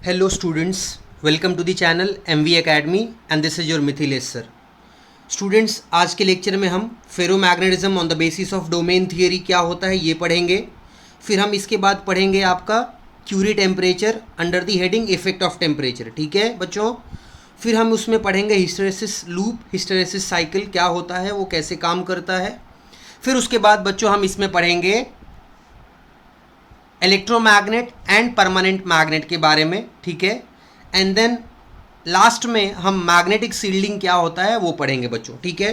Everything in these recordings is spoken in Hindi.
Hello students, welcome to the channel MV Academy and this is your Mithilesh sir. Students, आज के लेक्चर में हम ferromagnetism on the basis of domain theory क्या होता है ये पढ़ेंगे। फिर हम इसके बाद पढ़ेंगे आपका Curie temperature under the heading effect of temperature. ठीक है बच्चों। फिर हम उसमें पढ़ेंगे हिस्टेरेसिस लूप, हिस्टेरेसिस साइकिल क्या होता है, वो कैसे काम करता है। फिर उसके बाद बच्चों हम इसमें पढ़ेंगे इलेक्ट्रोमैग्नेट एंड परमानेंट मैग्नेट के बारे में। ठीक है। एंड देन लास्ट में हम मैग्नेटिक शील्डिंग क्या होता है वो पढ़ेंगे बच्चों। ठीक है।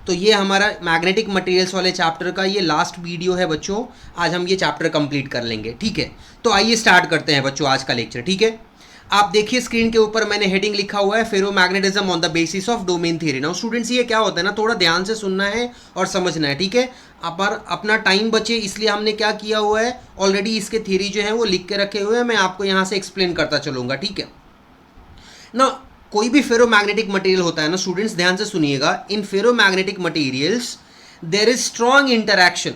तो ये हमारा मैग्नेटिक मटेरियल्स वाले चैप्टर का ये लास्ट वीडियो है बच्चों। आज हम ये चैप्टर कंप्लीट कर लेंगे। ठीक है। तो आइए स्टार्ट करते हैं बच्चों आज का लेक्चर। ठीक है। आप देखिए स्क्रीन के ऊपर मैंने हेडिंग लिखा हुआ है ferromagnetism on the basis of domain theory. Now students, ये क्या होता है ना, थोड़ा ध्यान से सुनना है और समझना है। ठीक है। पर अपना टाइम बचे इसलिए हमने क्या किया हुआ है, ऑलरेडी इसके थ्योरी जो है वो लिख के रखे हुए हैं, मैं आपको यहाँ से एक्सप्लेन करता चलूँगा। ठीक है ना। कोई भी फेरोमैग्नेटिक मटेरियल होता है ना स्टूडेंट्स, ध्यान से सुनिएगा। In ferromagnetic materials there is strong interaction.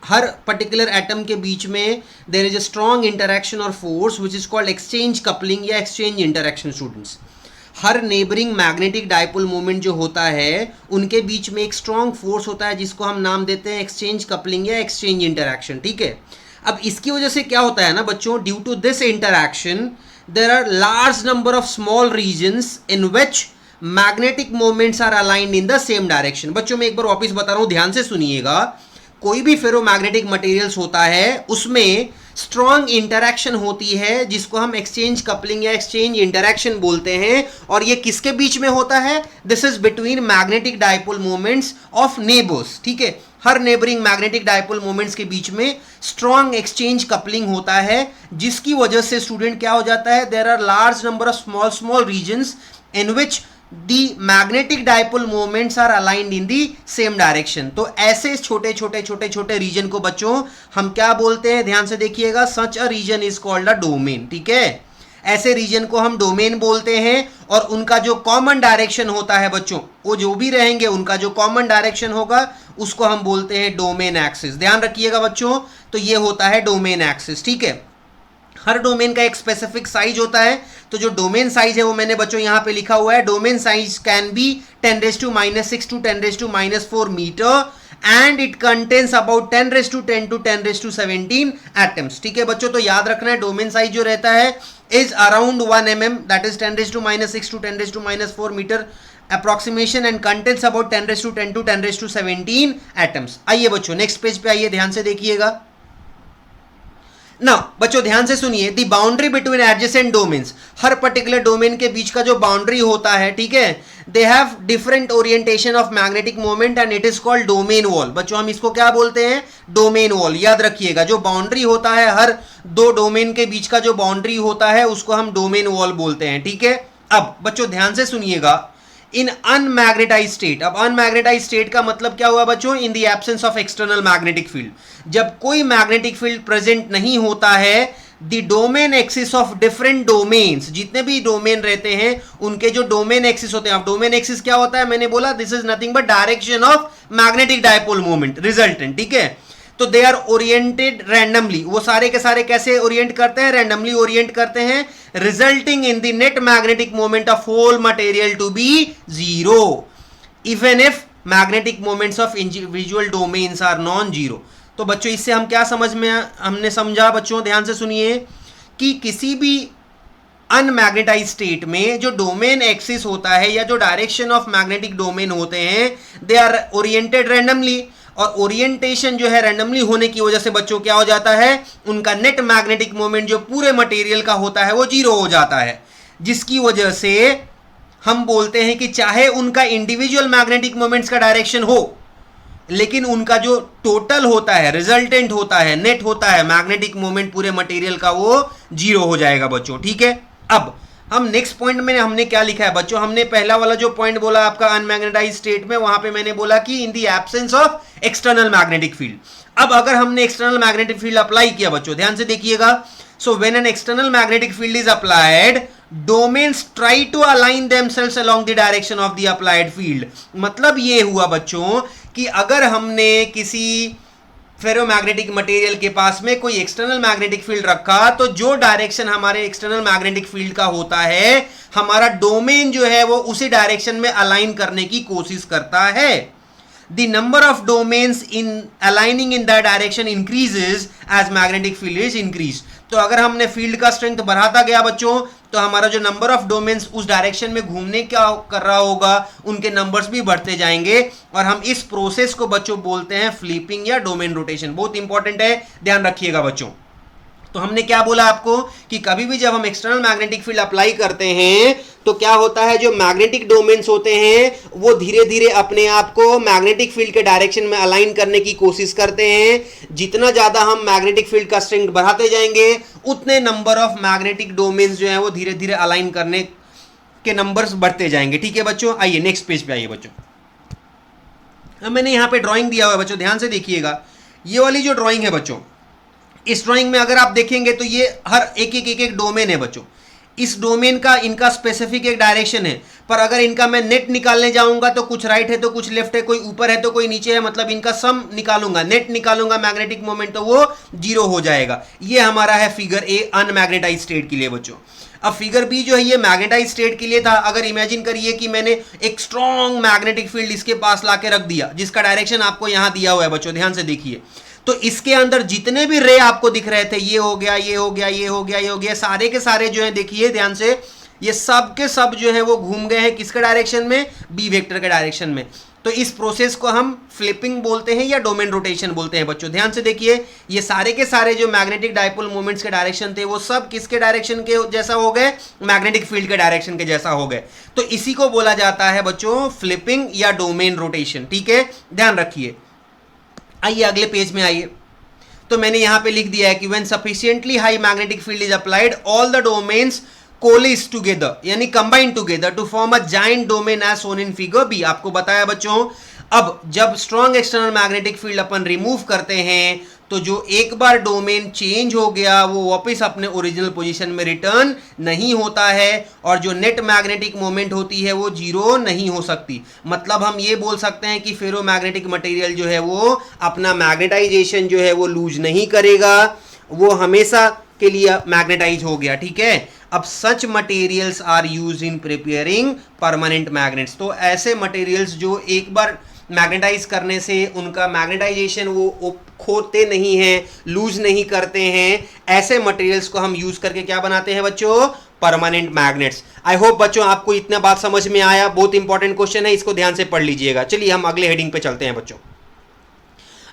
हर पर्टिकुलर एटम के बीच में there is a strong interaction और force which is called exchange coupling या एक्सचेंज इंटरैक्शन। स्टूडेंट्स, हर नेबरिंग मैग्नेटिक डायपोल मोमेंट जो होता है उनके बीच में एक स्ट्रॉन्ग फोर्स होता है जिसको हम नाम देते हैं एक्सचेंज कपलिंग या एक्सचेंज इंटरैक्शन। ठीक है। अब इसकी वजह से क्या होता है ना बच्चों, due to this interaction there are large number of small regions in which magnetic moments are aligned in the same direction। बच्चों मैं एक बार वापस बता रहा हूं, ध्यान से सुनिएगा। कोई भी फेरोमैग्नेटिक मटेरियल्स होता है उसमें स्ट्रॉन्ग इंटरैक्शन होती है जिसको हम एक्सचेंज कपलिंग या एक्सचेंज इंटरैक्शन बोलते हैं। और ये किसके बीच में होता है? This is between magnetic dipole moments of neighbours. ठीक है। हर नेबरिंग मैग्नेटिक डायपोल मोमेंट्स के बीच में स्ट्रॉन्ग एक्सचेंज कपलिंग होता है जिसकी वजह से स्टूडेंट क्या हो जाता है, there are large number of small regions in which the magnetic dipole moments are aligned in the same direction. तो ऐसे छोटे रीजन को बच्चों हम क्या बोलते हैं, ध्यान से देखिएगा। Such a region is called a domain. ठीक है। ऐसे रीजन को हम डोमेन बोलते हैं और उनका जो कॉमन डायरेक्शन होता है बच्चों, वो जो भी रहेंगे उनका जो कॉमन डायरेक्शन होगा उसको हम बोलते हैं डोमेन एक्सिस। ध्यान रखिएगा बच्चों। तो ये होता है डोमेन एक्सिस। ठीक है। हर डोमेन का एक स्पेसिफिक साइज होता है। तो जो डोमेन साइज है वो मैंने बच्चों यहाँ पे लिखा हुआ है। Domain size can be 10⁻⁻⁶ to 10⁻⁻⁴ metre and it contains about 10⁻10 to 10⁻17 atoms. ठीक है बच्चों। तो याद रखना है डोमेन साइज जो रहता है is around 1 mm, that is 10⁻⁻⁶ to 10⁻⁴ metre approximation and contains about 10⁻10 to 10⁻17 atoms. आइए बच्चों नेक्स्ट पेज पे आइए, ध्यान से देखिएगा ना। बच्चों ध्यान से सुनिए, दी बाउंड्री बिटवीन एडजेसेंट डोमेन्स, हर पर्टिकुलर डोमेन के बीच का जो बाउंड्री होता है, ठीक है, they have different orientation of magnetic moment and it is called domain wall. बच्चों हम इसको क्या बोलते हैं? Domain wall. याद रखिएगा, जो बाउंड्री होता है हर दो डोमेन के बीच का जो बाउंड्री होता है उसको हम डोमेन वॉल बोलते हैं। ठीक है। अब बच्चों ध्यान से सुनिएगा, इन अनमैग्नेटाइज्ड स्टेट। अब अनमैग्नेटाइज्ड स्टेट का मतलब क्या हुआ बच्चों? In the absence of external magnetic field. जब कोई मैग्नेटिक फील्ड प्रेजेंट नहीं होता है, the domain axis of different domains, जितने भी डोमेन रहते हैं उनके जो डोमेन एक्सिस होते हैं। अब डोमेन एक्सिस क्या होता है? मैंने बोला this is nothing but direction of magnetic dipole moment resultant. ठीक है। तो दे आर ओरिएंटेड रैंडमली। वो सारे के सारे कैसे ओरिएंट करते हैं? रैंडमली ओरिएंट करते हैं, resulting in the net magnetic moment of whole material to be zero even if magnetic moments of individual domains are non zero. तो बच्चों इससे हम क्या समझ में हमने समझा बच्चों, ध्यान से सुनिए, कि किसी भी अनमैग्नेटाइज्ड स्टेट में जो डोमेन एक्सिस होता है या जो डायरेक्शन ऑफ मैग्नेटिक डोमेन होते हैं दे आर ओरिएंटेड रैंडमली। और ओरिएंटेशन जो है रैंडमली होने की वजह से बच्चों क्या हो जाता है, उनका नेट मैग्नेटिक मोमेंट जो पूरे मटेरियल का होता है वो जीरो हो जाता है, जिसकी वजह से हम बोलते हैं कि चाहे उनका इंडिविजुअल मैग्नेटिक मोमेंट्स का डायरेक्शन हो लेकिन उनका जो टोटल होता है, रिजल्टेंट होता है, नेट होता है मैग्नेटिक मोमेंट पूरे मटेरियल का, वो जीरो हो जाएगा बच्चों। ठीक है। अब हम नेक्स्ट पॉइंट में हमने क्या लिखा है बच्चों? हमने पहला वाला जो पॉइंट बोला आपका अनमैग्नेटाइज्ड स्टेट में, वहां पे मैंने बोला कि in the absence of external magnetic field. अब अगर हमने एक्सटर्नल मैग्नेटिक फील्ड अप्लाई किया बच्चों, ध्यान से देखिएगा, so when an external magnetic field is applied domains try to align themselves along the direction of the applied field. मतलब ये हुआ बच्चों कि अगर हमने किसी फेरोमैग्नेटिक मटेरियल के पास में कोई एक्सटर्नल मैग्नेटिक फील्ड रखा, तो जो डायरेक्शन हमारे एक्सटर्नल मैग्नेटिक फील्ड का होता है, हमारा डोमेन जो है वो उसी डायरेक्शन में अलाइन करने की कोशिश करता है. The number of domains in aligning in that direction increases as magnetic field is increased. तो अगर हमने फील्ड का स्ट्रेंथ बढ़ाता गया बच्चों, तो हमारा जो नंबर ऑफ डोमेन्स उस डायरेक्शन में घूमने क्या कर रहा होगा, उनके नंबर्स भी बढ़ते जाएंगे. और हम इस प्रोसेस को बच्चों बोलते हैं फ्लिपिंग या डोमेन रोटेशन. बहुत इंपॉर्टेंट है, ध्यान रखिएगा बच्चों. तो हमने क्या बोला आपको कि कभी भी जब हम एक्सटर्नल मैग्नेटिक फील्ड अप्लाई करते हैं तो क्या होता है, जो मैग्नेटिक डोमेन्स होते हैं वो धीरे धीरे अपने आप को मैग्नेटिक फील्ड के डायरेक्शन में अलाइन करने की कोशिश करते हैं. जितना ज्यादा हम मैग्नेटिक फील्ड का स्ट्रेंथ बढ़ाते जाएंगे, उतने नंबर ऑफ मैग्नेटिक डोमेन्स जो है वो धीरे धीरे अलाइन करने के नंबर्स बढ़ते जाएंगे. ठीक है बच्चों, आइए नेक्स्ट पेज पे आइए बच्चों. अब मैंने यहाँ पे ड्रॉइंग दिया हुआ है बच्चों, ध्यान से देखिएगा. ये वाली जो ड्रॉइंग है बच्चों, इस ड्राइंग में अगर आप देखेंगे तो ये हर एक डोमेन है बच्चों. इस डोमेन का इनका स्पेसिफिक एक डायरेक्शन है, पर अगर इनका मैं नेट निकालने जाऊंगा तो कुछ राइट है तो कुछ लेफ्ट है, कोई ऊपर है तो कोई नीचे है, मतलब इनका सम निकालूंगा, नेट निकालूंगा मैग्नेटिक मोमेंट, तो वो जीरो हो जाएगा. ये हमारा है फिगर ए अनमैग्नेटाइज स्टेट के लिए बच्चों. अब फिगर बी जो है ये मैग्नेटाइज स्टेट के लिए था. अगर इमेजिन करिए कि मैंने एक स्ट्रॉन्ग मैग्नेटिक फील्ड इसके पास लाके रख दिया, जिसका डायरेक्शन आपको यहां दिया हुआ है बच्चों, ध्यान से देखिए. तो इसके अंदर जितने भी रे आपको दिख रहे थे, ये हो गया, ये हो गया, ये हो गया, ये हो गया, सारे के सारे जो है देखिए ध्यान से, ये सब के सब जो है वो घूम गए हैं किसके डायरेक्शन में, बी वेक्टर के डायरेक्शन में. तो इस प्रोसेस को हम फ्लिपिंग बोलते हैं या डोमेन रोटेशन बोलते हैं बच्चों. ध्यान से देखिए, ये सारे के सारे जो मैग्नेटिक डायपोल मोमेंट्स के डायरेक्शन थे वो सब किसके डायरेक्शन के जैसा हो गए, मैग्नेटिक फील्ड के डायरेक्शन के जैसा हो गए. तो इसी को बोला जाता है बच्चों फ्लिपिंग या डोमेन रोटेशन. ठीक है, ध्यान रखिए. आइए अगले पेज में आइए. तो मैंने यहां पे लिख दिया है कि when sufficiently high magnetic field is applied, all the domains coalesce together, यानी combine together to form a giant domain as shown in figure B. आपको बताया बच्चों, अब जब स्ट्रॉन्ग एक्सटर्नल मैग्नेटिक फील्ड अपन रिमूव करते हैं तो जो एक बार डोमेन चेंज हो गया वो वापस अपने ओरिजिनल पोजीशन में रिटर्न नहीं होता है, और जो नेट मैग्नेटिक मोमेंट होती है वो जीरो नहीं हो सकती. मतलब हम ये बोल सकते हैं कि फेरोमैग्नेटिक मटेरियल जो है वो अपना मैग्नेटाइजेशन जो है वो लूज नहीं करेगा, वो हमेशा के लिए मैग्नेटाइज हो गया. ठीक है. अब such materials are use in preparing permanent magnets. तो ऐसे मटेरियल्स जो एक बार मैग्नेटाइज करने से उनका मैग्नेटाइजेशन वो खोते नहीं हैं, लूज नहीं करते हैं, ऐसे मटेरियल्स को हम यूज करके क्या बनाते हैं बच्चों, परमानेंट मैग्नेट्स. आई होप बच्चों आपको इतना बात समझ में आया. बहुत इंपॉर्टेंट क्वेश्चन है, इसको ध्यान से पढ़ लीजिएगा. चलिए हम अगले हेडिंग पे चलते हैं बच्चों.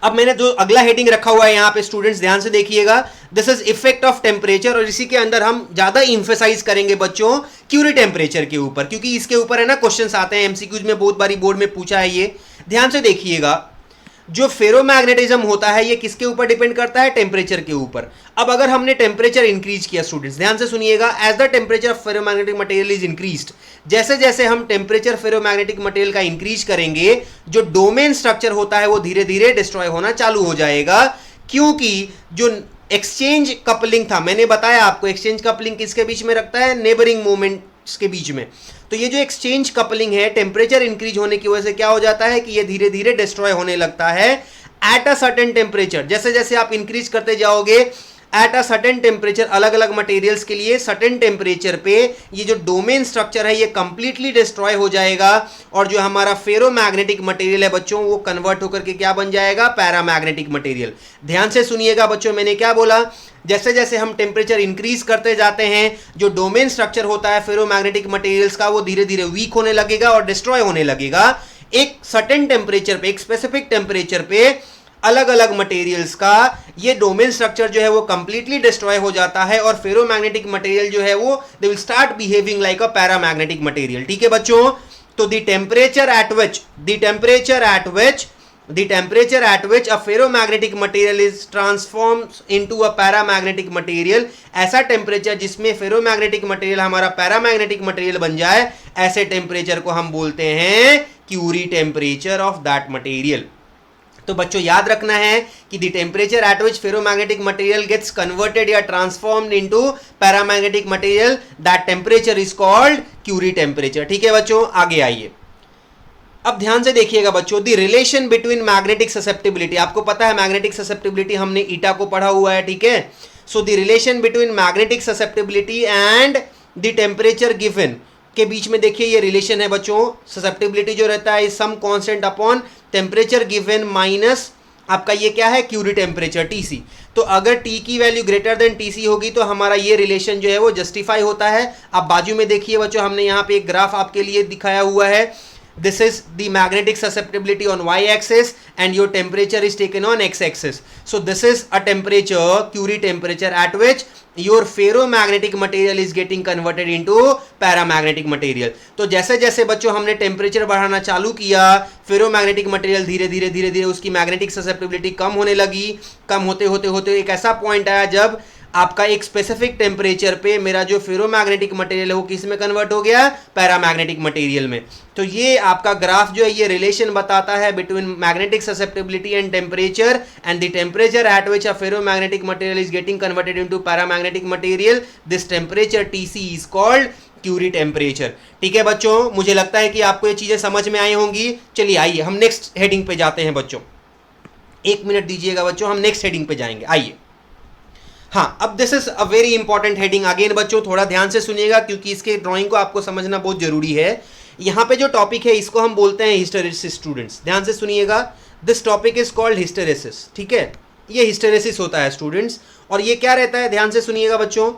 अब मैंने जो अगला हेडिंग रखा हुआ है यहाँ पे स्टूडेंट्स ध्यान से देखिएगा, this is effect of temperature. और इसी के अंदर हम ज्यादा इंफेसाइज करेंगे बच्चों क्यूरी टेम्परेचर के ऊपर, क्योंकि इसके ऊपर है ना क्वेश्चंस आते हैं एमसीक्यूज में, बहुत बारी बोर्ड में पूछा है ये. ध्यान से देखिएगा, जो फेरोमैग्नेटिज्म होता है ये किसके ऊपर डिपेंड करता है, टेम्परेचर के ऊपर. अब अगर हमने टेम्परेचर इंक्रीज किया स्टूडेंट्स, ध्यान से सुनिएगा, as the temperature of ferromagnetic material is increased, जैसे जैसे हम टेम्परेचर फेरोमैग्नेटिक मटेरियल का इंक्रीज करेंगे, जो डोमेन स्ट्रक्चर होता है वो धीरे धीरे डिस्ट्रॉय होना चालू हो जाएगा. क्योंकि जो एक्सचेंज कपलिंग था, मैंने बताया आपको एक्सचेंज कपलिंग किसके बीच में रखता है, नेबरिंग मोमेंट्स के बीच में. तो ये जो एक्सचेंज कपलिंग है, टेम्परेचर इंक्रीज होने की वजह से क्या हो जाता है कि ये धीरे धीरे डिस्ट्रॉय होने लगता है एट अ सर्टेन टेम्परेचर. जैसे जैसे आप इंक्रीज करते जाओगे एट अ सर्टेन टेम्परेचर, अलग अलग मटेरियल्स के लिए सर्टेन टेम्परेचर पे ये जो डोमेन स्ट्रक्चर है ये कंप्लीटली डिस्ट्रॉय हो जाएगा, और जो हमारा फेरोमैग्नेटिक मटेरियल है बच्चों वो कन्वर्ट होकर के क्या बन जाएगा, पैरामैग्नेटिक मटेरियल. ध्यान से सुनिएगा बच्चों, मैंने क्या बोला, जैसे जैसे हम टेम्परेचर इंक्रीज करते जाते हैं, जो डोमेन स्ट्रक्चर होता है फेरोमैग्नेटिक मटेरियल्स का वो धीरे धीरे वीक होने लगेगा और डिस्ट्रॉय होने लगेगा. एक सर्टेन टेम्परेचर पे, एक स्पेसिफिक टेम्परेचर पे अलग अलग मटेरियल्स का ये डोमेन स्ट्रक्चर जो है वो कंप्लीटली डिस्ट्रॉय हो जाता है, और फेरोमैग्नेटिक मटेरियल जो है वो they will start behaving like a paramagnetic material. ठीक है बच्चों. तो the temperature at which a ferromagnetic material is transformed into a paramagnetic material, ऐसा टेम्परेचर जिसमें फेरोमैग्नेटिक मटेरियल हमारा पैरामैग्नेटिक मटेरियल बन जाए, ऐसे टेम्परेचर को हम बोलते हैं Curie temperature of that material. तो बच्चों याद रखना है कि the temperature at which ferromagnetic material gets converted या transformed into paramagnetic material, that temperature is called Curie temperature. ठीक है बच्चों, आगे आइए. अब ध्यान से देखिएगा बच्चों, the relation between magnetic susceptibility, आपको पता है मैग्नेटिक ससेप्टिबिलिटी हमने ईटा को पढ़ा हुआ है, ठीक है। So the relation between magnetic susceptibility and the temperature given के बीच में देखिए ये रिलेशन है बच्चों, ससेप्टिबिलिटी जो रहता है some constant upon temperature given minus आपका ये क्या है, क्यूरी टेम्परेचर टीसी। तो अगर टी की वैल्यू ग्रेटर देन टीसी होगी तो हमारा ये रिलेशन जो है वो जस्टिफाई होता है। अब बाजू में देखिए बच्चों, हमने यहाँ पे एक ग्राफ आपके लिए दिखाया हुआ है, this is the magnetic susceptibility on y axis and your temperature is taken on x axis. So this is a temperature, Curie temperature, at which your ferromagnetic material is getting converted into paramagnetic material. तो जैसे जैसे बच्चों हमने टेम्परेचर बढ़ाना चालू किया, फेरोमैग्नेटिक मटेरियल धीरे धीरे उसकी मैग्नेटिक ससेप्टिबिलिटी कम होने लगी। कम होते होते होते एक ऐसा पॉइंट आया जब आपका एक स्पेसिफिक टेम्परेचर पे मेरा जो फेरोमैग्नेटिक मटेरियल है वो किस में कन्वर्ट हो गया, पैरामैग्नेटिक मटेरियल में। तो ये आपका ग्राफ जो है ये रिलेशन बताता है between magnetic susceptibility and temperature, and the temperature at which a ferromagnetic material is getting converted into paramagnetic material, this temperature TC is called Curie temperature. ठीक है बच्चों, मुझे लगता है कि आपको ये चीजें समझ में आई होंगी। चलिए आइए हम नेक्स्ट हेडिंग पे जाते हैं बच्चों, 1 मिनट दीजिएगा बच्चों, हम नेक्स्ट हेडिंग पे जाएंगे। आइए, हाँ, अब this is a very important heading. Again बच्चों थोड़ा ध्यान से सुनिएगा क्योंकि इसके ड्राइंग को आपको समझना बहुत जरूरी है। यहाँ पे जो टॉपिक है इसको हम बोलते हैं हिस्टेरेसिस। स्टूडेंट्स ध्यान से सुनिएगा, this topic is called hysteresis. ठीक है, ये हिस्टेरेसिस होता है स्टूडेंट्स। और ये क्या रहता है, ध्यान से सुनिएगा बच्चों।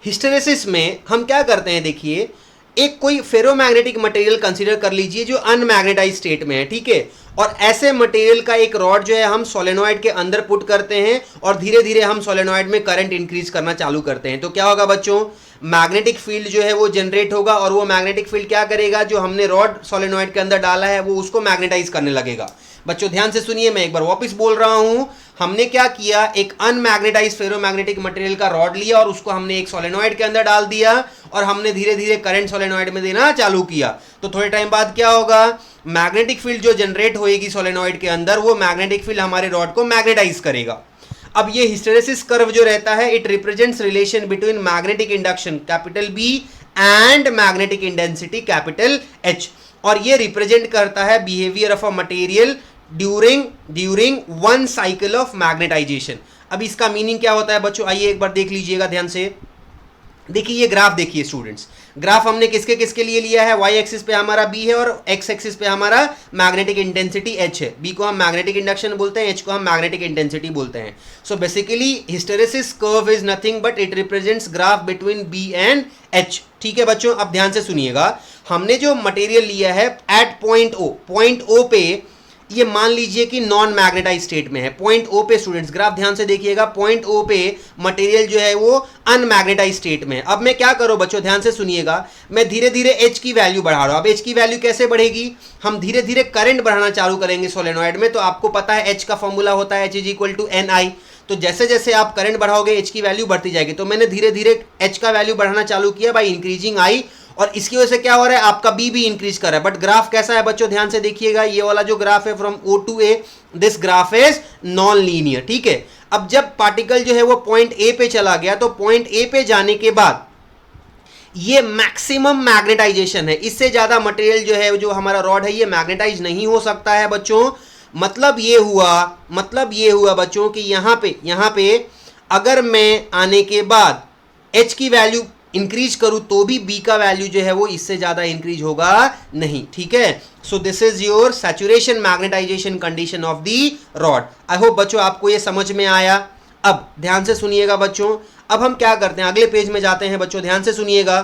हिस्टेरेसिस में हम क्या करते हैं, देखिए एक कोई फेरोमैग्नेटिक मटेरियल कंसीडर कर लीजिए जो अनमैग्नेटाइज स्टेट में है, ठीक है। और ऐसे मटेरियल का एक रॉड जो है हम सोलेनॉइड के अंदर पुट करते हैं और धीरे धीरे हम सोलेनॉइड में करंट इंक्रीज करना चालू करते हैं। तो क्या होगा बच्चों, मैग्नेटिक फील्ड जो है वो जनरेट होगा और वो मैग्नेटिक फील्ड क्या करेगा, जो हमने रॉड सोलेनॉइड के अंदर डाला है वो उसको मैग्नेटाइज करने लगेगा। बच्चों ध्यान से सुनिए, मैं एक बार वापस बोल रहा हूं, हमने क्या किया, एक अनमैग्नेटाइज फेरोमैग्नेटिक मटेरियल का रॉड लिया और उसको हमने एक सोलेनॉइड के अंदर डाल दिया और हमने धीरे धीरे करंट सोलेनॉइड में देना चालू किया। तो थोड़े टाइम बाद क्या होगा, मैग्नेटिक फील्ड जो जनरेट होएगी सोलेनॉइड के अंदर, वो मैग्नेटिक फील्ड हमारे रॉड को मैग्नेटाइज करेगा। अब ये हिस्टेरेसिस कर्व जो रहता है, it represents relation between magnetic induction capital B and magnetic intensity capital H. और ये रिप्रेजेंट करता है behaviour of a material during one cycle of magnetization. अब इसका मीनिंग क्या होता है बच्चों, आइए एक बार देख लीजिएगा ध्यान से। देखिए ये ग्राफ देखिए स्टूडेंट्स, ग्राफ हमने किसके किसके लिए लिया है, वाई एक्सिस पे हमारा बी है और एक्स एक्सिस पे हमारा मैग्नेटिक इंटेंसिटी एच है। बी को हम मैग्नेटिक इंडक्शन बोलते हैं, एच को हम मैग्नेटिक इंटेंसिटी बोलते हैं। So basically hysteresis curve is nothing but it represents graph between B and H. ठीक है बच्चों, अब ध्यान से सुनिएगा, हमने जो मटेरियल लिया है एट पॉइंट ओ पे, ये मान लीजिए कि नॉन मैग्नेटाइज स्टेट में है। पॉइंट ओ पे स्टूडेंट्स, ग्राफ ध्यान से देखिएगा, पॉइंट ओ पे मटेरियल जो है वो अनमैग्नेटाइज स्टेट में है। अब मैं क्या करूं बच्चों, ध्यान से सुनिएगा, मैं धीरे धीरे एच की वैल्यू बढ़ा रहा हूं। अब एच की वैल्यू कैसे बढ़ेगी, हम धीरे धीरे करंट बढ़ाना चालू करेंगे सोलेनॉइड में। तो आपको पता है एच का फॉर्मूला होता है H is equal to N I. तो जैसे जैसे आप करंट बढ़ाओगे एच की वैल्यू बढ़ती जाएगी। तो मैंने धीरे धीरे एच का वैल्यू बढ़ाना चालू किया बाय इंक्रीजिंग आई, और इसकी वजह से क्या हो रहा है, आपका बी भी इंक्रीज कर रहा है। बट ग्राफ कैसा है बच्चों, ध्यान से देखिएगा, ये वाला जो ग्राफ है from O to A, this graph is non linear. ठीक है, अब जब पार्टिकल जो है वो पॉइंट ए पे चला गया, तो पॉइंट ए पे जाने के बाद ये मैक्सिमम मैग्नेटाइजेशन है। इससे ज्यादा मटेरियल जो है, जो हमारा रॉड है, ये मैग्नेटाइज नहीं हो सकता है बच्चों। मतलब ये हुआ बच्चों कि यहाँ पे अगर मैं आने के बाद एच की वैल्यू इंक्रीज करूं तो भी बी का वैल्यू जो है वो इससे ज्यादा इंक्रीज होगा नहीं। ठीक है, so this is your saturation magnetization condition of the rod. I hope बच्चों आपको ये समझ में आया। अब ध्यान से सुनिएगा बच्चों, अब हम क्या करते हैं, अगले पेज में जाते हैं बच्चों, ध्यान से सुनिएगा।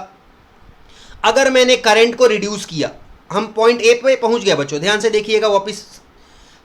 अगर मैंने करंट को रिड्यूस किया, हम पॉइंट ए पे पहुंच गए बच्चों, ध्यान से देखिएगा, वापिस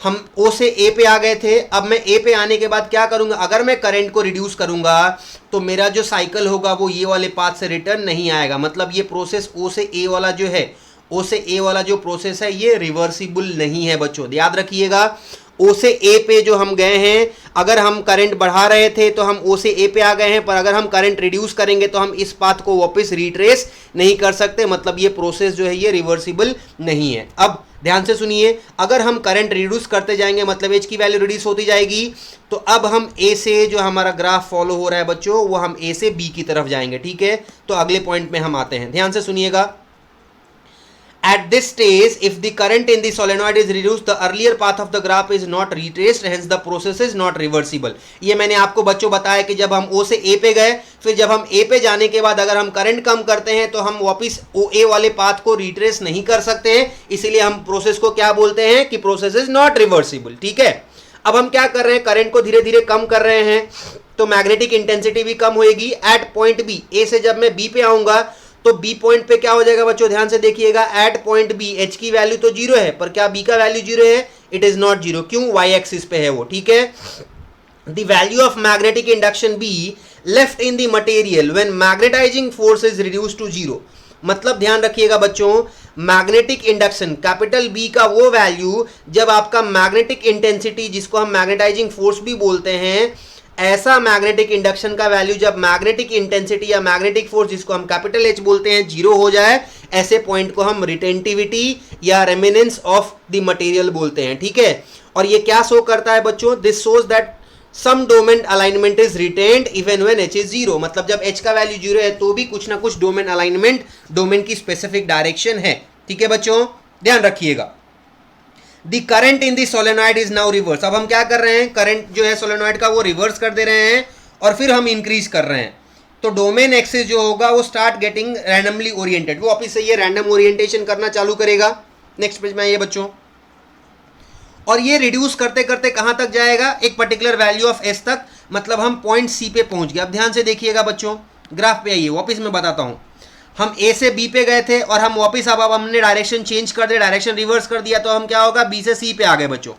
हम ओ से ए पे आ गए थे। अब मैं ए पे आने के बाद क्या करूंगा, अगर मैं करंट को रिड्यूस करूंगा तो मेरा जो साइकिल होगा वो ये वाले पाथ से रिटर्न नहीं आएगा। मतलब ये प्रोसेस ओ से ए वाला जो है, ओ से ए वाला जो प्रोसेस है ये रिवर्सिबल नहीं है बच्चों, याद रखिएगा। ओ से ए पे जो हम गए हैं, अगर हम करंट बढ़ा रहे थे तो हम ओ से ए पे आ गए हैं, पर अगर हम करंट रिड्यूस करेंगे तो हम इस पाथ को वापस रिट्रेस नहीं कर सकते। मतलब ये प्रोसेस जो है ये रिवर्सिबल नहीं है। अब ध्यान से सुनिए, अगर हम करंट रिड्यूस करते जाएंगे मतलब एच की वैल्यू रिड्यूस होती जाएगी, तो अब हम ए से जो हमारा ग्राफ फॉलो हो रहा है बच्चों, वो हम ए से बी की तरफ जाएंगे। ठीक है, तो अगले पॉइंट में हम आते हैं, ध्यान से सुनिएगा। At this stage, if the current in the solenoid is reduced, the earlier path of the graph is not retraced, hence the process is not reversible. ये मैंने आपको बच्चों बताया कि जब हम O से A पे गए, फिर जब हम A पे जाने के बाद अगर हम करंट कम करते हैं तो हम वापस OA वाले पाथ को रिट्रेस नहीं कर सकते हैं, इसीलिए हम प्रोसेस को क्या बोलते हैं कि प्रोसेस इज नॉट रिवर्सिबल. ठीक है. अब हम क्या कर रहे हैं, करंट को धीरे धीरे कम कर रहे हैं, तो मैग्नेटिक इंटेंसिटी भी कम होगी. एट पॉइंट बी, ए से जब मैं बी पे आऊंगा तो बी पॉइंट पे क्या हो जाएगा बच्चों, ध्यान से देखिएगा. एट पॉइंट बी एच की वैल्यू तो जीरो है, पर क्या बी का वैल्यू जीरो है? It is not zero. क्यों? वाई एक्सिस पे है वो. ठीक है. The value of magnetic induction B left in the material when magnetizing force is reduce to zero. मतलब ध्यान रखिएगा बच्चों, मैग्नेटिक इंडक्शन कैपिटल बी का वो वैल्यू जब आपका मैग्नेटिक इंटेंसिटी, जिसको हम मैग्नेटाइजिंग फोर्स भी बोलते हैं, ऐसा मैग्नेटिक इंडक्शन का वैल्यू जब मैग्नेटिक इंटेंसिटी या मैग्नेटिक फोर्स, जिसको हम कैपिटल एच बोलते हैं, जीरो हो जाए, ऐसे पॉइंट को हम रिटेंटिविटी या रेमिनेंस ऑफ द मटेरियल बोलते हैं. ठीक है. और ये क्या शो करता है बच्चों? This shows that some domain alignment is retained even when H is zero. मतलब जब एच का वैल्यू जीरो है तो भी कुछ ना कुछ डोमेन अलाइनमेंट, डोमेन की स्पेसिफिक डायरेक्शन है. ठीक है बच्चों, ध्यान रखिएगा. The current in the solenoid is now reverse. अब हम क्या कर रहे हैं, करंट जो है सोलेनॉइड का वो रिवर्स कर दे रहे हैं और फिर हम इंक्रीज कर रहे हैं. तो डोमेन एक्सिस जो होगा वो स्टार्ट गेटिंग रैंडमली ओरिएंटेड, वो वापस से ये रैंडम ओरिएंटेशन करना चालू करेगा. नेक्स्ट पेज में आइए बच्चों. और ये रिड्यूस करते करते कहां तक जाएगा? एक पर्टिकुलर वैल्यू ऑफ एस तक. मतलब हम पॉइंट सी पे पहुंच गए. अब ध्यान से देखिएगा बच्चों, ग्राफ पे आइए, वापस मैं बताता हूं. हम ए से बी पे गए थे और हम वापस अब हमने डायरेक्शन चेंज कर दिया, डायरेक्शन रिवर्स कर दिया, तो हम क्या होगा, बी से सी पे आ गए बच्चों.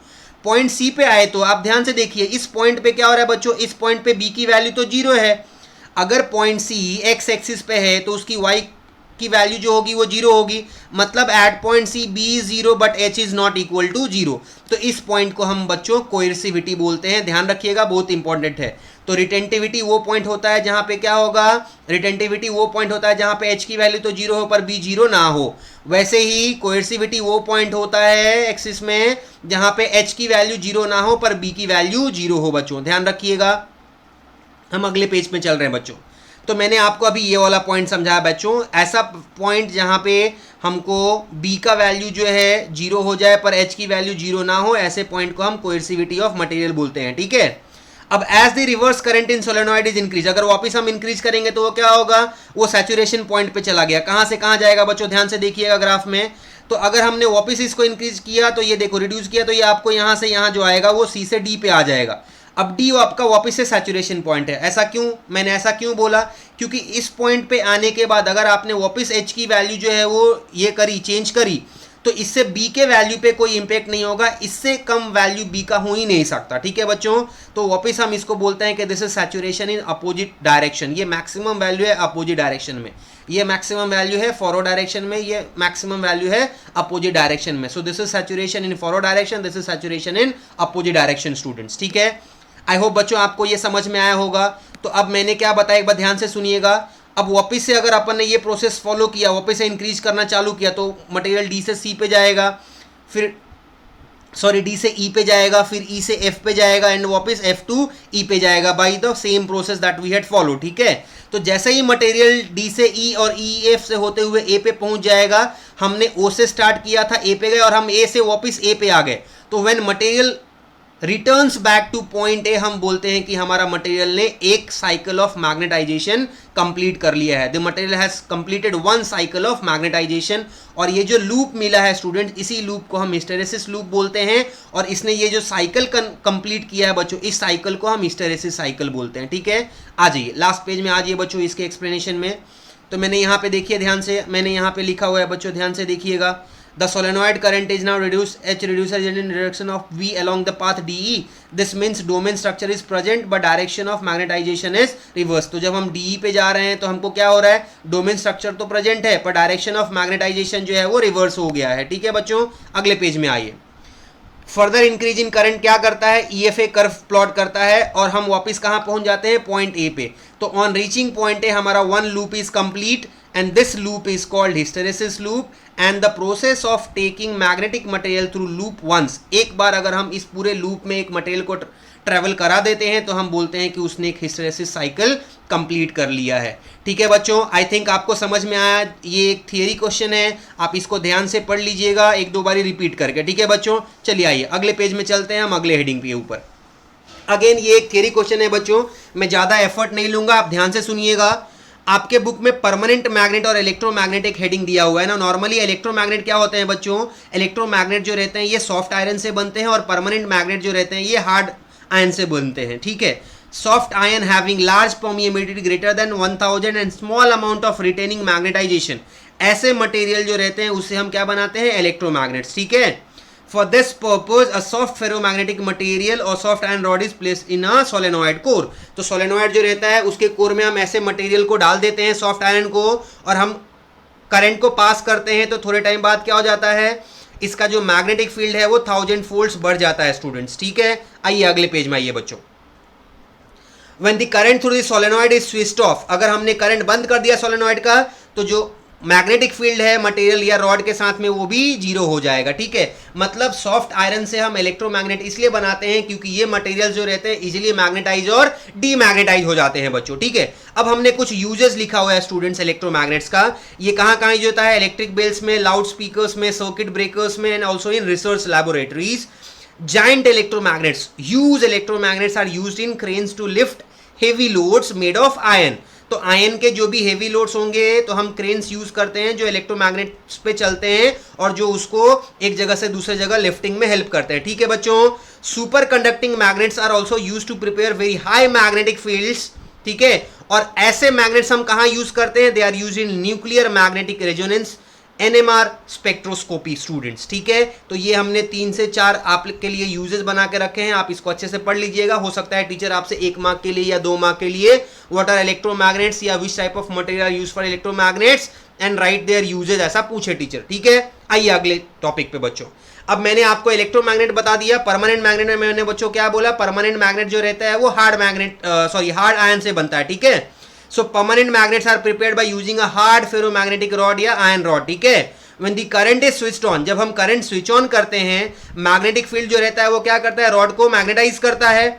पॉइंट सी पे आए तो आप ध्यान से देखिए, इस पॉइंट पे क्या हो रहा है बच्चों, इस पॉइंट पे बी की वैल्यू तो जीरो है. अगर पॉइंट सी एक्स एक्सिस पे है तो उसकी वाई की वैल्यू जो होगी वो जीरो होगी. मतलब at point C B is zero but H is not equal to zero. तो इस पॉइंट को हम बच्चों कोएर्सिविटी बोलते हैं. ध्यान रखिएगा, बहुत इंपॉर्टेंट है. तो रिटेंटिविटी वो पॉइंट होता है जहां पे क्या होगा, रिटेंटिविटी वो पॉइंट होता है जहां पे एच की वैल्यू तो जीरो हो पर बी जीरो ना हो. वैसे ही कोएर्सिविटी वो पॉइंट होता है एक्सिस में जहां पे एच की वैल्यू जीरो ना हो पर बी की वैल्यू जीरो हो बच्चों. ध्यान रखिएगा. हम अगले पेज पे चल रहे हैं बच्चों. तो मैंने आपको अभी ये वाला पॉइंट समझाया बच्चों. ऐसा पॉइंट जहां पे हमको b का वैल्यू जो है जीरो हो जाए पर h की वैल्यू जीरो ना हो, ऐसे पॉइंट को हम कोएर्सिविटी ऑफ मटेरियल बोलते हैं. ठीक है. अब as the reverse current in solenoid is increase, अगर वापस हम इंक्रीज करेंगे तो वो क्या होगा, वो सैचुरेशन पॉइंट पे चला गया. कहां से कहां जाएगा बच्चों, ध्यान से देखिएगा ग्राफ में. तो अगर हमने वापस इसको इंक्रीज किया तो ये देखो रिड्यूस किया, तो ये आपको यहां से यहां जो आएगा वो सी से डी पे आ जाएगा. अब डी आपका वापस से सैचुरेशन पॉइंट है. ऐसा क्यों, मैंने ऐसा क्यों बोला, क्योंकि इस पॉइंट पे आने के बाद अगर आपने वापस एच की वैल्यू जो है वो ये करी, चेंज करी, तो इससे बी के वैल्यू पे कोई इंपैक्ट नहीं होगा. इससे कम वैल्यू बी का हो ही नहीं सकता. ठीक है बच्चों. तो वापस हम इसको बोलते हैं कि this is saturation in opposite direction. ये मैक्सिमम वैल्यू है अपोजिट डायरेक्शन में, ये मैक्सिमम वैल्यू है फॉरवर्ड डायरेक्शन में, ये मैक्सिमम वैल्यू है अपोजिट डायरेक्शन में. सो this is saturation in forward direction, this is saturation in opposite direction students. ठीक है. आई होप बच्चों आपको ये समझ में आया होगा. तो अब मैंने क्या बताया एक बार ध्यान से सुनिएगा. अब वापस से अगर अपन ने ये प्रोसेस फॉलो किया, वापस से इंक्रीज करना चालू किया, तो मटेरियल डी से सी पे जाएगा, फिर सॉरी डी से ई पे जाएगा, फिर ई से एफ पे जाएगा एंड वापस एफ टू ई पे जाएगा by the same process that we had follow. ठीक है. तो जैसे ही मटेरियल डी से ई और ई एफ से होते हुए ए पे पहुंच जाएगा, हमने ओ से स्टार्ट किया था, ए पे गए और हम ए से वापस ए पे आ गए, तो when material returns back two point A, हम बोलते हैं कि हमारा मटेरियल ने एक साइकिल ऑफ मैग्नेटाइजेशन कंप्लीट कर लिया है. The material has completed one cycle of magnetisation. और ये जो लूप मिला है स्टूडेंट, इसी लूप को हम हिस्टेरेसिस लूप बोलते हैं. और इसने ये जो साइकिल कंप्लीट किया है बच्चों, इस साइकिल को हम हिस्टेरेसिस साइकिल बोलते हैं. ठीक है. आ जाइए लास्ट पेज में, आ जाइए बच्चों इसके एक्सप्लेनेशन में. तो मैंने यहाँ पे देखिए ध्यान से, मैंने यहाँ पे लिखा हुआ है बच्चों, ध्यान से देखिएगा. The solenoid current is now reduced. H reduces in direction of V along the path DE. This means domain structure is present but direction of magnetization is reversed. तो जब हम DE पे जा रहे हैं तो हमको क्या हो रहा है, डोमेन स्ट्रक्चर तो प्रेजेंट है पर डायरेक्शन ऑफ मैग्नेटाइजेशन जो है वो रिवर्स हो गया है. ठीक है बच्चों. अगले पेज में आइए. फर्दर इंक्रीज इन करंट क्या करता है, EFA कर्व प्लॉट करता है और हम वापस कहाँ पहुंच जाते हैं, पॉइंट ए पे. तो ऑन रीचिंग पॉइंट ए हमारा one loop is complete and this loop is called hysteresis loop and the process of taking magnetic material through loop once. एक बार अगर हम इस पूरे लूप में एक मटेरियल को ट्रेवल करा देते हैं तो हम बोलते हैं कि उसने एक हिस्टैरिसीस साइकिल कंप्लीट कर लिया है। ठीक है बच्चों, आई थिंक आपको समझ में आया। ये एक थियरी क्वेश्चन है, आप इसको ध्यान से पढ़ लीजिएगा एक दो बारी रिपीट करके। ठीक है बच्चों, चलिए आइए अगले पेज में चलते हैं, हम अगले हेडिंग के ऊपर। अगेन ये एक थियरी क्वेश्चन है बच्चों, मैं ज़्यादा एफर्ट नहीं लूंगा, आप ध्यान से सुनिएगा। आपके बुक में परमानेंट मैग्नेट और इलेक्ट्रोमैग्नेट एक हेडिंग दिया हुआ है ना। नॉर्मली इलेक्ट्रोमैग्नेट क्या होते हैं बच्चों, इलेक्ट्रोमैग्नेट जो रहते हैं ये सॉफ्ट आयरन से बनते हैं और परमानेंट मैग्नेट जो रहते हैं ये हार्ड आयरन से बनते हैं। ठीक है, soft iron having large permeability greater than 1000 and small amount of retaining magnetization, ऐसे मटेरियल जो रहते हैं उससे हम क्या बनाते हैं, इलेक्ट्रोमैग्नेट्स। ठीक है, For this purpose, a soft ferromagnetic material or soft iron rod is placed in a solenoid core. तो solenoid जो रहता है उसके कोर में हम ऐसे मटेरियल को डाल देते हैं सॉफ्ट आयरन को, और हम करंट को पास करते हैं तो थोड़े टाइम बाद क्या हो जाता है, इसका जो मैग्नेटिक फील्ड है वो 1000 फोल्ड्स बढ़ जाता है स्टूडेंट्स। ठीक है, आइए अगले पेज में आइए बच्चों। When the current through the solenoid is switched off, अगर हमने करंट बंद कर दिया सोलेनॉइड का तो जो मैग्नेटिक फील्ड है मटेरियल या रॉड के साथ में वो भी जीरो हो जाएगा। ठीक है, मतलब सॉफ्ट आयरन से हम इलेक्ट्रोमैग्नेट इसलिए बनाते हैं क्योंकि ये मटेरियल जो रहते हैं इजीली मैग्नेटाइज और डीमैग्नेटाइज हो जाते हैं बच्चों। ठीक है, अब हमने कुछ यूजेस लिखा हुआ है स्टूडेंट्स इलेक्ट्रोमैग्नेट्स का। ये कहाँ कहाँ यूज होता है, इलेक्ट्रिक बेल्स में, लाउड स्पीकर्स में, सर्किट ब्रेकर्स में, and also in research laboratories. Giant electromagnets, huge electromagnets are used in cranes to lift heavy loads made of iron. तो आयन के जो भी हेवी लोड्स होंगे तो हम क्रेन्स यूज करते हैं जो इलेक्ट्रोमैग्नेट्स पे चलते हैं और जो उसको एक जगह से दूसरे जगह लिफ्टिंग में हेल्प करते हैं। ठीक है बच्चों, superconducting magnets are also use to prepare very high magnetic fields. ठीक है, और ऐसे मैग्नेट्स हम कहाँ यूज करते हैं, they are use in nuclear magnetic resonance NMR spectroscopy students. ठीक है, तो ये हमने 3 से 4 आप के लिए यूजेस बना के रखे हैं, आप इसको अच्छे से पढ़ लीजिएगा। हो सकता है टीचर आपसे 1 मार्क के लिए या 2 मार्क के लिए व्हाट आर इलेक्ट्रोमैग्नेट्स या which type of material use for electromagnets and right there uses, ऐसा पूछे टीचर। ठीक है, आइए अगले टॉपिक पे बच्चों। अब मैंने आपको इलेक्ट्रोमैग्नेट बता दिया। परमानेंट मैग्नेट में मैंने बच्चों क्या बोला, परमानेंट मैग्नेट जो रहता है वो हार्ड आयन से बनता है। ठीक है, so permanent magnets are prepared by using a hard ferromagnetic rod या iron rod। ठीक है, when the current is switched on, जब हम करंट स्विच ऑन करते हैं मैग्नेटिक फील्ड जो रहता है वो क्या करता है, रॉड को मैग्नेटाइज करता है।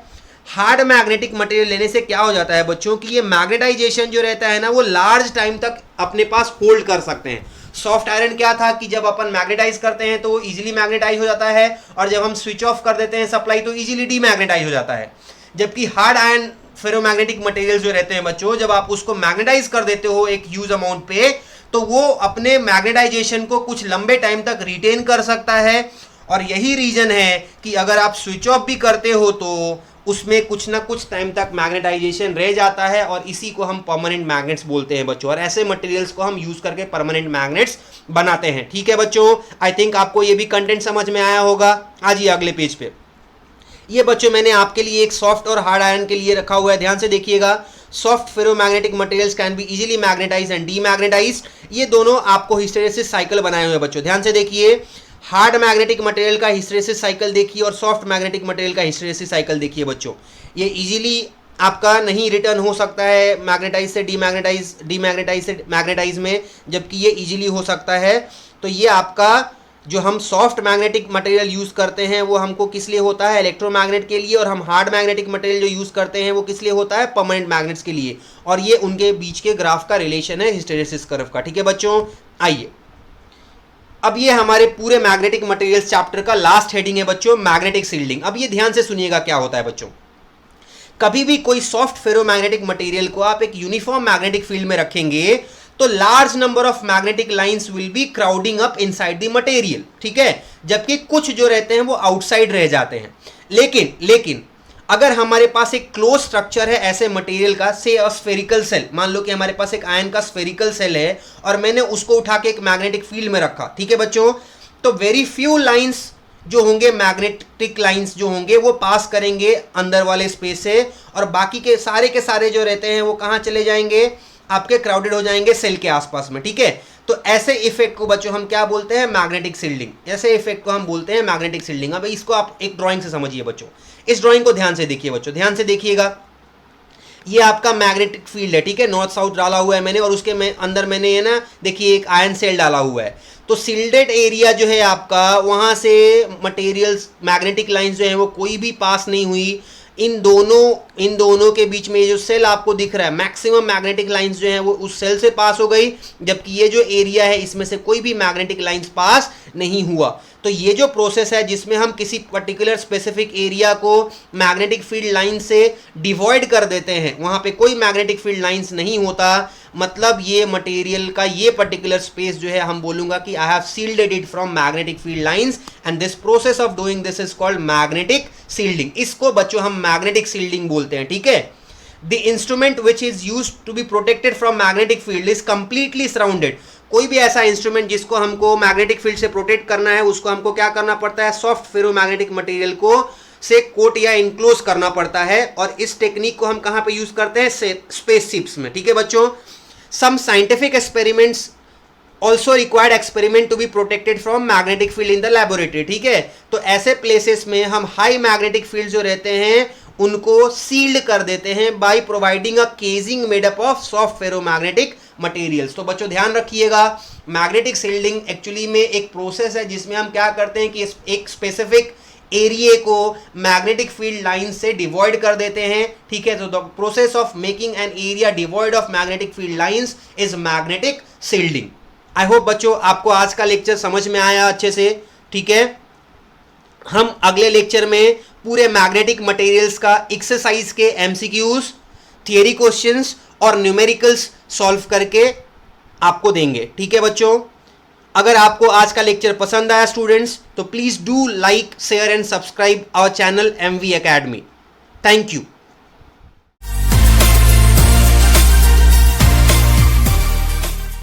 हार्ड मैग्नेटिक मटेरियल लेने से क्या हो जाता है बच्चों की ये मैग्नेटाइजेशन जो रहता है ना वो लार्ज टाइम तक अपने पास होल्ड कर सकते हैं। सॉफ्ट आयरन क्या था कि जब अपन मैग्नेटाइज करते हैं तो इजीली मैग्नेटाइज हो जाता है, और जब हम स्विच ऑफ कर देते हैं सप्लाई तो इजीली डीमैग्नेटाइज हो जाता है। जबकि हार्ड आयरन फेरोमैग्नेटिक मटेरियल जो रहते हैं बच्चों, जब आप उसको मैग्नेटाइज कर देते हो एक ह्यूज अमाउंट पे तो वो अपने मैग्नेटाइजेशन को कुछ लंबे टाइम तक रिटेन कर सकता है। और यही रीजन है कि अगर आप स्विच ऑफ भी करते हो तो उसमें कुछ ना कुछ टाइम तक मैग्नेटाइजेशन रह जाता है, और इसी को हम परमानेंट मैग्नेट्स बोलते हैं बच्चों। और ऐसे मटेरियल्स को हम यूज करके परमानेंट मैग्नेट्स बनाते हैं। ठीक है बच्चों, आई थिंक आपको ये भी कंटेंट समझ में आया होगा। आज ये अगले पेज पे ये बच्चों मैंने आपके लिए एक सॉफ्ट और हार्ड आयरन के लिए रखा हुआ है, ध्यान से देखिएगा। Soft ferromagnetic materials can be easily magnetised and demagnetised. ये दोनों आपको हिस्टैरिसीस साइकिल बनाए हुए हैं बच्चों, ध्यान से देखिए। हार्ड मैग्नेटिक मटेरियल का हिस्टैरिसीस साइकिल देखिए और सॉफ्ट मैग्नेटिक मटेरियल का हिस्टैरिसीस साइकिल देखिए बच्चों। ये इजीली आपका नहीं रिटर्न हो सकता है मैग्नेटाइज से डीमैग्नेटाइज, डीमैग्नेटाइज से मैग्नेटाइज में, जबकि ये इजीली हो सकता है। तो ये आपका जो हम सॉफ्ट मैग्नेटिक मटेरियल यूज़ करते हैं वो हमको किस लिए होता है, इलेक्ट्रोमैग्नेट के लिए, और हम हार्ड मैग्नेटिक मटेरियल जो यूज़ करते हैं वो किस लिए होता है, परमानेंट मैग्नेट्स के लिए। और ये उनके बीच के ग्राफ का रिलेशन है हिस्टैरिसीस कर्व का। ठीक है बच्चों, आइए अब ये हमारे पूरे मैग्नेटिक मटेरियल्स चैप्टर का लास्ट हेडिंग है बच्चों, मैग्नेटिक शील्डिंग। अब ये ध्यान से सुनिएगा क्या होता है बच्चों। कभी भी कोई सॉफ्ट फेरोमैग्नेटिक मटेरियल को आप एक यूनिफॉर्म मैग्नेटिक फील्ड में रखेंगे तो large number of magnetic lines will be crowding up inside the material. ठीक है, जबकि कुछ जो रहते हैं वो आउटसाइड रह जाते हैं। लेकिन अगर हमारे पास एक क्लोज स्ट्रक्चर है ऐसे मटेरियल का, से अ स्फेरिकल सेल, मान लो कि हमारे पास एक आयन का स्फेरिकल सेल है और मैंने उसको उठा के एक मैग्नेटिक फील्ड में रखा। ठीक है बच्चों, तो वेरी फ्यू लाइंस जो होंगे, मैग्नेटिक लाइंस जो होंगे वो पास करेंगे अंदर वाले स्पेस से, और बाकी के सारे जो रहते हैं वो कहाँ चले जाएंगे, आपके क्राउडेड हो जाएंगे सेल के आसपास में। ठीक है, तो ऐसे इफेक्ट को बच्चों हम क्या बोलते हैं, मैग्नेटिक शील्डिंग। ऐसे इफेक्ट को हम बोलते हैं मैग्नेटिक शील्डिंग। अब इसको आप एक ड्राइंग से समझिए बच्चों, इस ड्राइंग को ध्यान से देखिए बच्चों, ध्यान से देखिएगा। ये आपका मैग्नेटिक फील्ड है, ठीक है, नॉर्थ साउथ डाला हुआ है मैंने, और उसके अंदर मैंने है ना देखिए एक आयन सेल डाला हुआ है। तो सील्डेड एरिया जो है आपका, वहां से मटेरियल्स मैग्नेटिक लाइंस जो है वो कोई भी पास नहीं हुई, इन दोनों के बीच में ये जो सेल आपको दिख रहा है, मैक्सिमम मैग्नेटिक लाइंस जो है वो उस सेल से पास हो गई, जबकि ये जो एरिया है इसमें से कोई भी मैग्नेटिक लाइंस पास नहीं हुआ। तो ये जो प्रोसेस है जिसमें हम किसी पर्टिकुलर स्पेसिफिक एरिया को मैग्नेटिक फील्ड लाइन से डिवॉइड कर देते हैं, वहां पे कोई मैग्नेटिक फील्ड लाइंस नहीं होता, मतलब ये मटेरियल का ये पर्टिकुलर स्पेस जो है हम बोलूंगा कि I have shielded it from magnetic field lines and this process of doing this is called magnetic shielding. इसको बच्चों हम मैग्नेटिक सील्डिंग बोलते हैं, ठीक है। The instrument which is used to be protected from magnetic field is completely surrounded. कोई भी ऐसा इंस्ट्रूमेंट जिसको हमको मैग्नेटिक फील्ड से प्रोटेक्ट करना है उसको हमको क्या करना पड़ता है, सॉफ्ट फेरोमैग्नेटिक मटेरियल को से कोट या इनक्लोज करना पड़ता है, और इस टेक्निक को हम कहां पे यूज करते हैं, स्पेसशिप्स में, ठीक है बच्चों। Some scientific experiments also required experiment to be protected from magnetic field in the laboratory, ठीक है। तो ऐसे प्लेसेस में हम हाई मैग्नेटिक फील्ड जो रहते हैं उनको सील्ड कर देते हैं by providing a casing made up of soft ferromagnetic materials. तो बच्चों ध्यान रखिएगा, मैग्नेटिक सील्डिंग एक्चुअली में एक प्रोसेस है जिसमें हम क्या करते हैं कि एक स्पेसिफिक एरिया को मैग्नेटिक फील्ड लाइन से डिवॉइड कर देते हैं, ठीक है। तो the process of making an area devoid of magnetic field lines is magnetic shielding. I hope बच्चों आपको आज का लेक्चर समझ में आया अच्छे से, ठीक है। हम अगले लेक्चर में पूरे मैग्नेटिक मटेरियल्स का एक्सरसाइज के एमसीक्यूज, थियरी क्वेश्चंस और न्यूमेरिकल्स सॉल्व करके आपको देंगे, ठीक है बच्चों। अगर आपको आज का लेक्चर पसंद आया स्टूडेंट्स, तो please do like, share and subscribe our channel MV Academy। Thank you.